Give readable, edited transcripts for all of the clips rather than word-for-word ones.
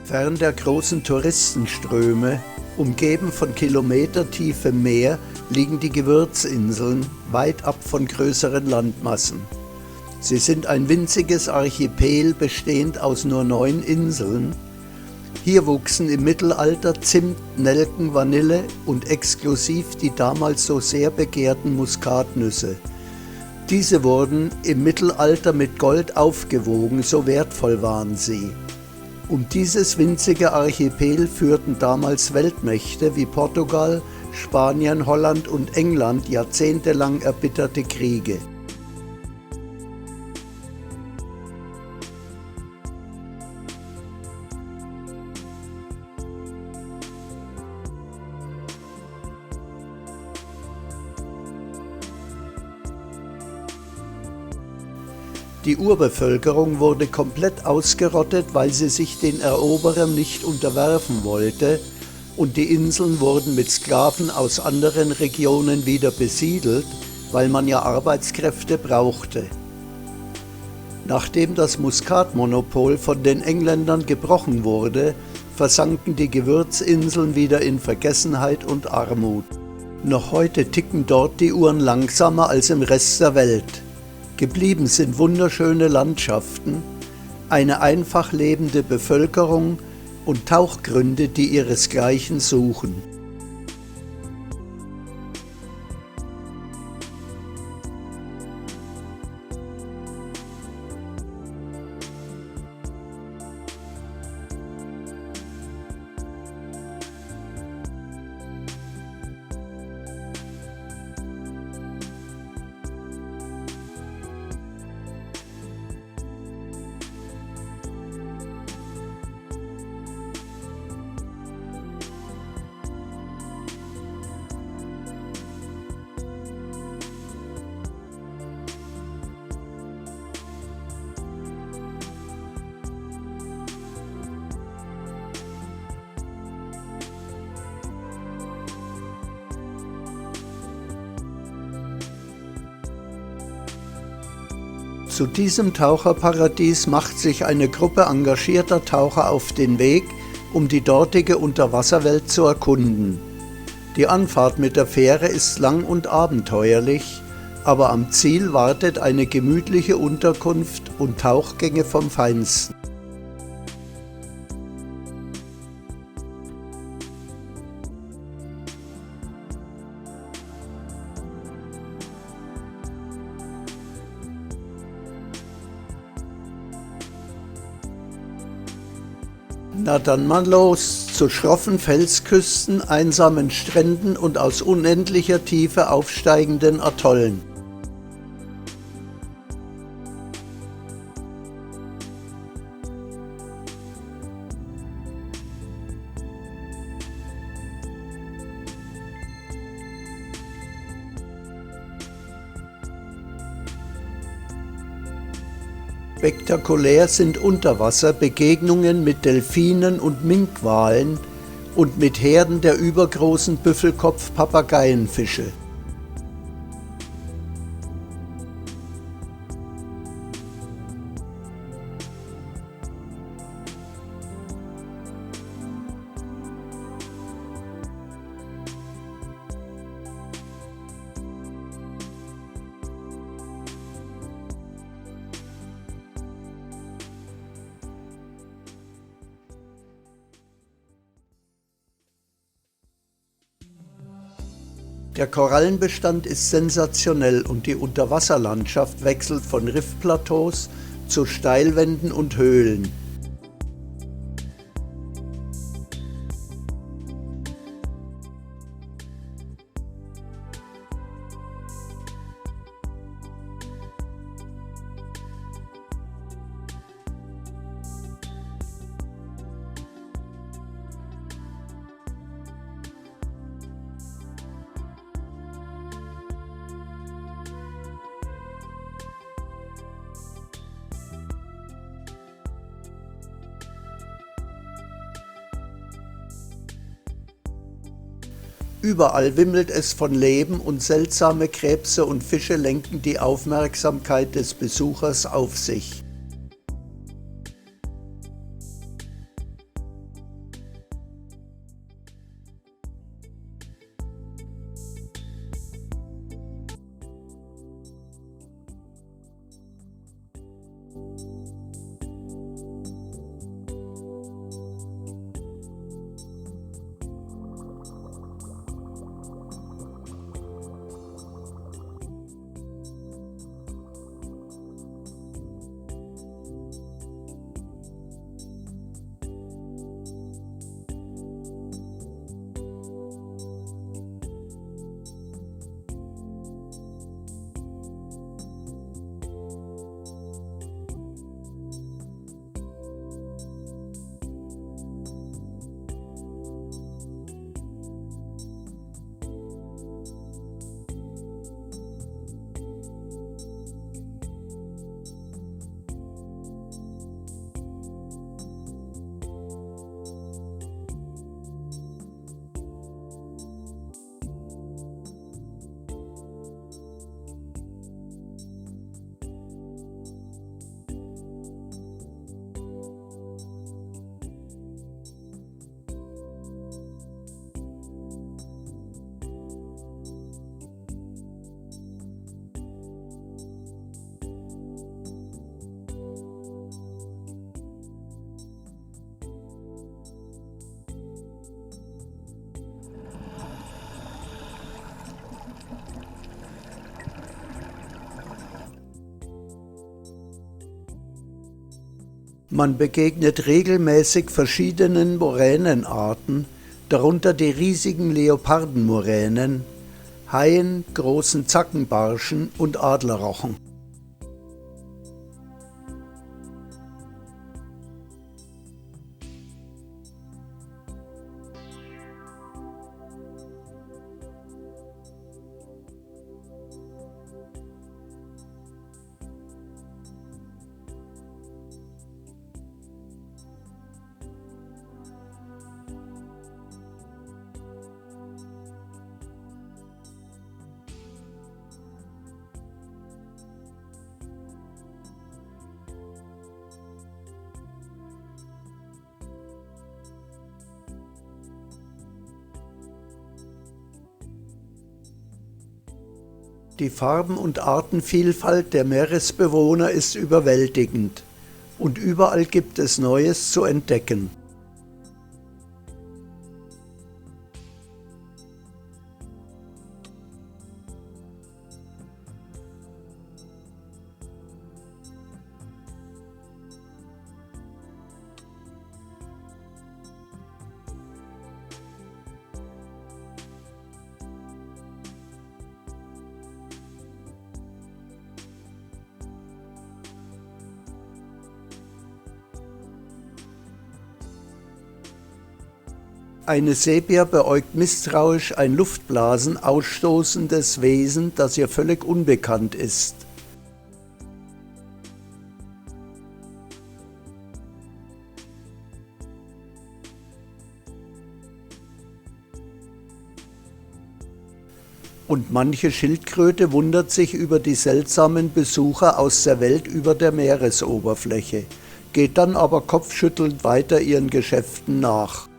Fern der großen Touristenströme, umgeben von kilometertiefem Meer, liegen die Gewürzinseln, weit ab von größeren Landmassen. Sie sind ein winziges Archipel bestehend aus nur 9 Inseln. Hier wuchsen im Mittelalter Zimt, Nelken, Vanille und exklusiv die damals so sehr begehrten Muskatnüsse. Diese wurden im Mittelalter mit Gold aufgewogen, so wertvoll waren sie. Um dieses winzige Archipel führten damals Weltmächte wie Portugal, Spanien, Holland und England jahrzehntelang erbitterte Kriege. Die Urbevölkerung wurde komplett ausgerottet, weil sie sich den Eroberern nicht unterwerfen wollte, und die Inseln wurden mit Sklaven aus anderen Regionen wieder besiedelt, weil man ja Arbeitskräfte brauchte. Nachdem das Muskatmonopol von den Engländern gebrochen wurde, versanken die Gewürzinseln wieder in Vergessenheit und Armut. Noch heute ticken dort die Uhren langsamer als im Rest der Welt. Geblieben sind wunderschöne Landschaften, eine einfach lebende Bevölkerung und Tauchgründe, die ihresgleichen suchen. Zu diesem Taucherparadies macht sich eine Gruppe engagierter Taucher auf den Weg, um die dortige Unterwasserwelt zu erkunden. Die Anfahrt mit der Fähre ist lang und abenteuerlich, aber am Ziel wartet eine gemütliche Unterkunft und Tauchgänge vom Feinsten. Na dann mal los, zu schroffen Felsküsten, einsamen Stränden und aus unendlicher Tiefe aufsteigenden Atollen. Spektakulär sind Unterwasserbegegnungen mit Delfinen und Minkwalen und mit Herden der übergroßen Büffelkopf-Papageienfische. Der Korallenbestand ist sensationell und die Unterwasserlandschaft wechselt von Riffplateaus zu Steilwänden und Höhlen. Überall wimmelt es von Leben und seltsame Krebse und Fische lenken die Aufmerksamkeit des Besuchers auf sich. Man begegnet regelmäßig verschiedenen Moränenarten, darunter die riesigen Leopardenmuränen, Haien, großen Zackenbarschen und Adlerrochen. Die Farben- und Artenvielfalt der Meeresbewohner ist überwältigend und überall gibt es Neues zu entdecken. Eine Sepia beäugt misstrauisch ein Luftblasen ausstoßendes Wesen, das ihr völlig unbekannt ist. Und manche Schildkröte wundert sich über die seltsamen Besucher aus der Welt über der Meeresoberfläche, geht dann aber kopfschüttelnd weiter ihren Geschäften nach.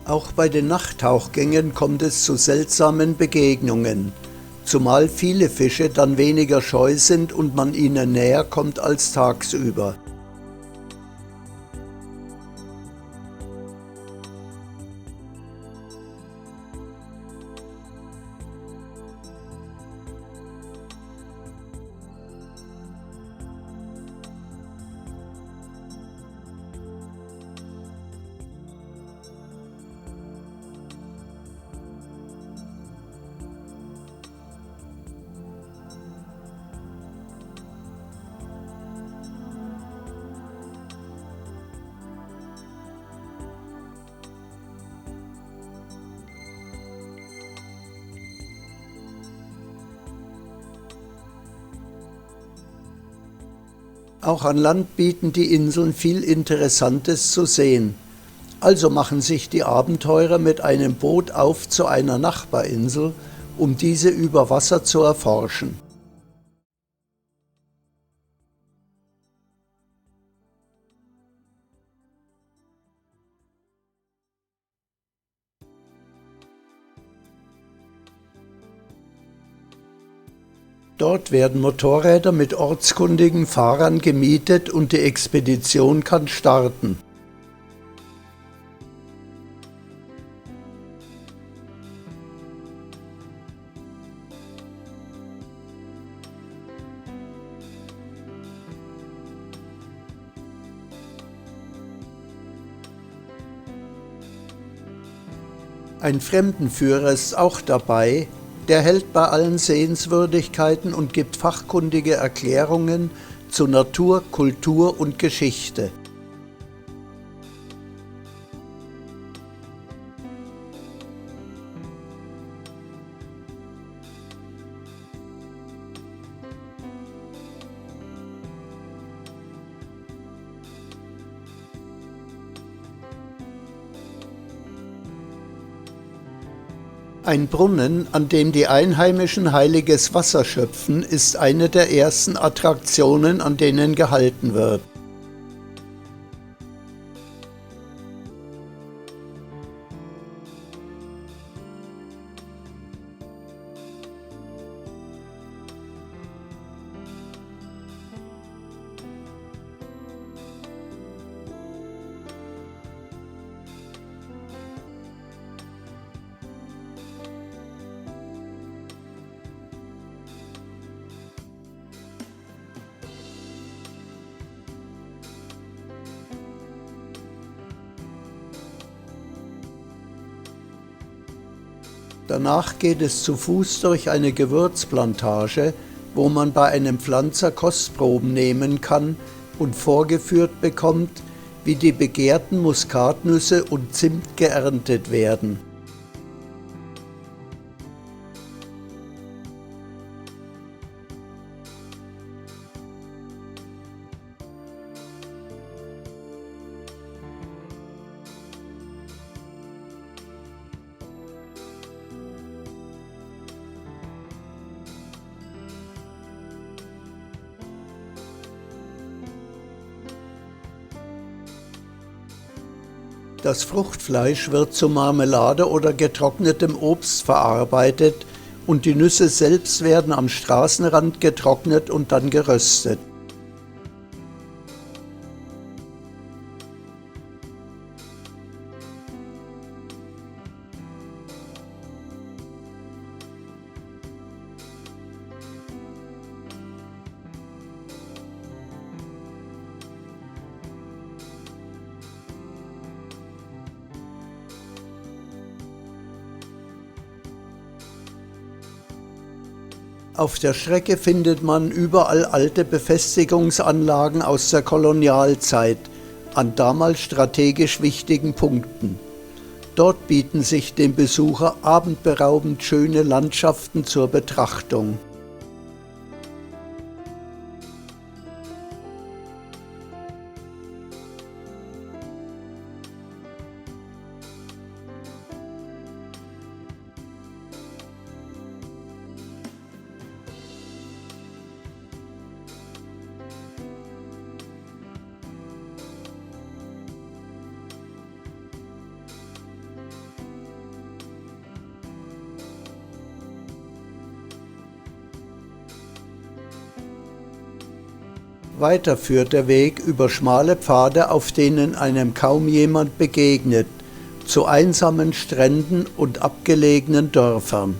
Auch bei den Nachttauchgängen kommt es zu seltsamen Begegnungen, zumal viele Fische dann weniger scheu sind und man ihnen näher kommt als tagsüber. Auch an Land bieten die Inseln viel Interessantes zu sehen. Also machen sich die Abenteurer mit einem Boot auf zu einer Nachbarinsel, um diese über Wasser zu erforschen. Dort werden Motorräder mit ortskundigen Fahrern gemietet und die Expedition kann starten. Ein Fremdenführer ist auch dabei, der hält bei allen Sehenswürdigkeiten und gibt fachkundige Erklärungen zu Natur, Kultur und Geschichte. Ein Brunnen, an dem die Einheimischen heiliges Wasser schöpfen, ist eine der ersten Attraktionen, an denen gehalten wird. Danach geht es zu Fuß durch eine Gewürzplantage, wo man bei einem Pflanzer Kostproben nehmen kann und vorgeführt bekommt, wie die begehrten Muskatnüsse und Zimt geerntet werden. Das Fruchtfleisch wird zu Marmelade oder getrocknetem Obst verarbeitet und die Nüsse selbst werden am Straßenrand getrocknet und dann geröstet. Auf der Strecke findet man überall alte Befestigungsanlagen aus der Kolonialzeit an damals strategisch wichtigen Punkten. Dort bieten sich dem Besucher atemberaubend schöne Landschaften zur Betrachtung. Weiter führt der Weg über schmale Pfade, auf denen einem kaum jemand begegnet, zu einsamen Stränden und abgelegenen Dörfern.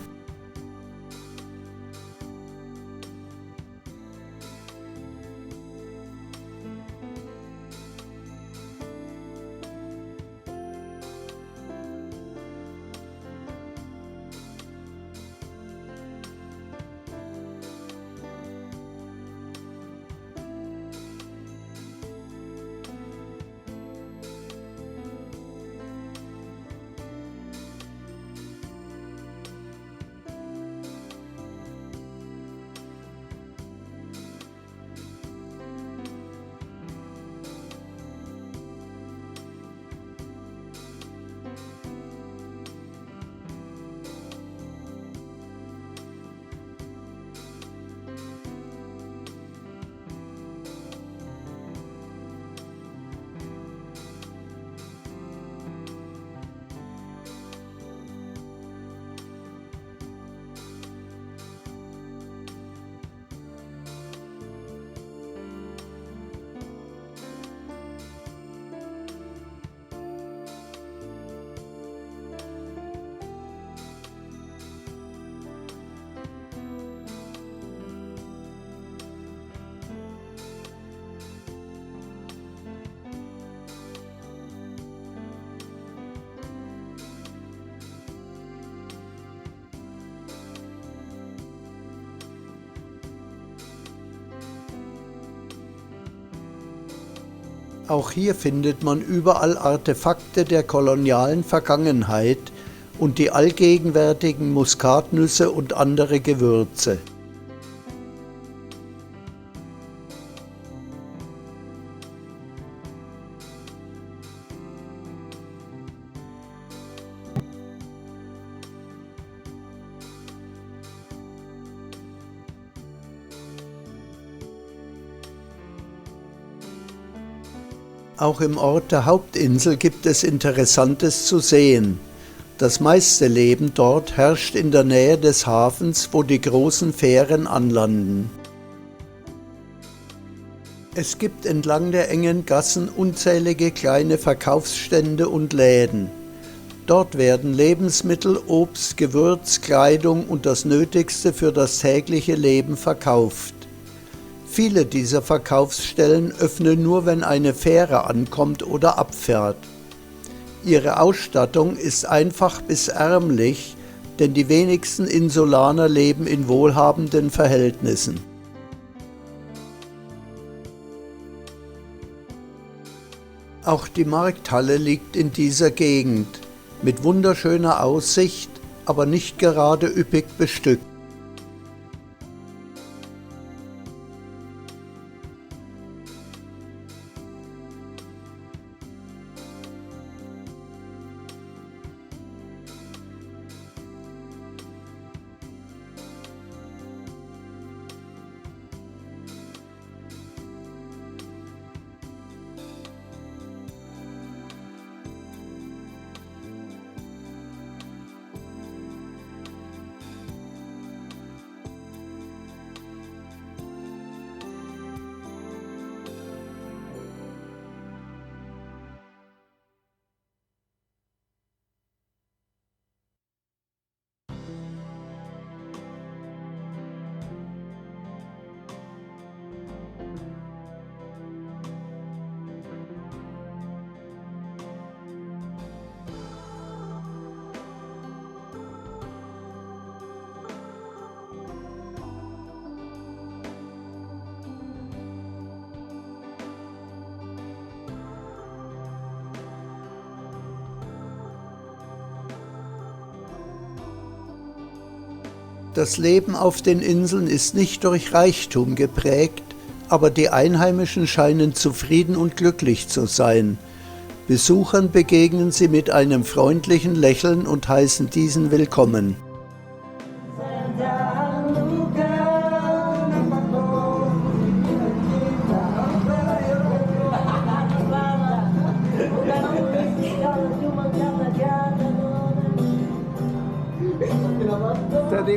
Auch hier findet man überall Artefakte der kolonialen Vergangenheit und die allgegenwärtigen Muskatnüsse und andere Gewürze. Auch im Ort der Hauptinsel gibt es Interessantes zu sehen. Das meiste Leben dort herrscht in der Nähe des Hafens, wo die großen Fähren anlanden. Es gibt entlang der engen Gassen unzählige kleine Verkaufsstände und Läden. Dort werden Lebensmittel, Obst, Gewürz, Kleidung und das Nötigste für das tägliche Leben verkauft. Viele dieser Verkaufsstellen öffnen nur, wenn eine Fähre ankommt oder abfährt. Ihre Ausstattung ist einfach bis ärmlich, denn die wenigsten Insulaner leben in wohlhabenden Verhältnissen. Auch die Markthalle liegt in dieser Gegend, mit wunderschöner Aussicht, aber nicht gerade üppig bestückt. Das Leben auf den Inseln ist nicht durch Reichtum geprägt, aber die Einheimischen scheinen zufrieden und glücklich zu sein. Besuchern begegnen sie mit einem freundlichen Lächeln und heißen diesen willkommen.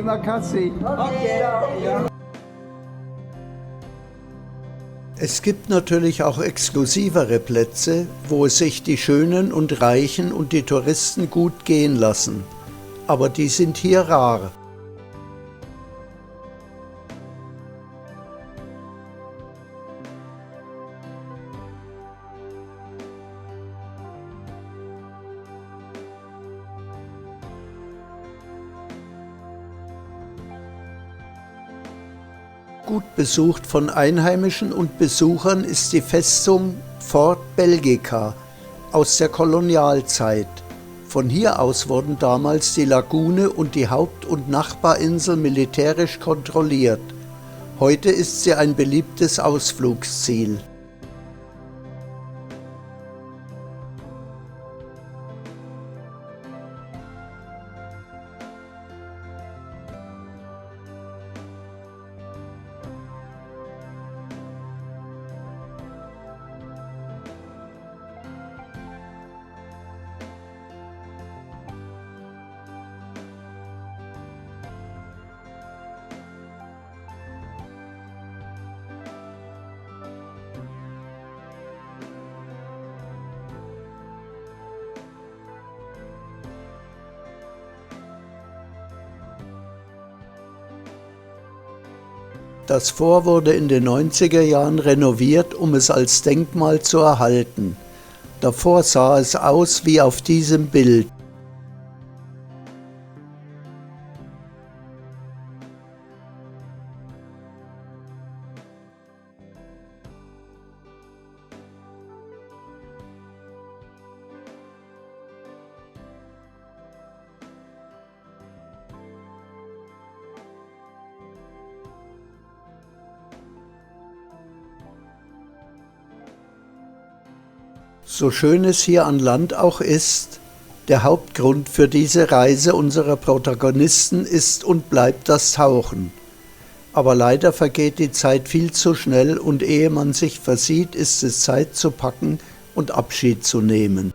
Terima kasih. Es gibt natürlich auch exklusivere Plätze, wo es sich die Schönen und Reichen und die Touristen gut gehen lassen. Aber die sind hier rar. Gut besucht von Einheimischen und Besuchern ist die Festung Fort Belgica aus der Kolonialzeit. Von hier aus wurden damals die Lagune und die Haupt- und Nachbarinsel militärisch kontrolliert. Heute ist sie ein beliebtes Ausflugsziel. Das Fort wurde in den 90er Jahren renoviert, um es als Denkmal zu erhalten. Davor sah es aus wie auf diesem Bild. So schön es hier an Land auch ist, der Hauptgrund für diese Reise unserer Protagonisten ist und bleibt das Tauchen. Aber leider vergeht die Zeit viel zu schnell und ehe man sich versieht, ist es Zeit zu packen und Abschied zu nehmen.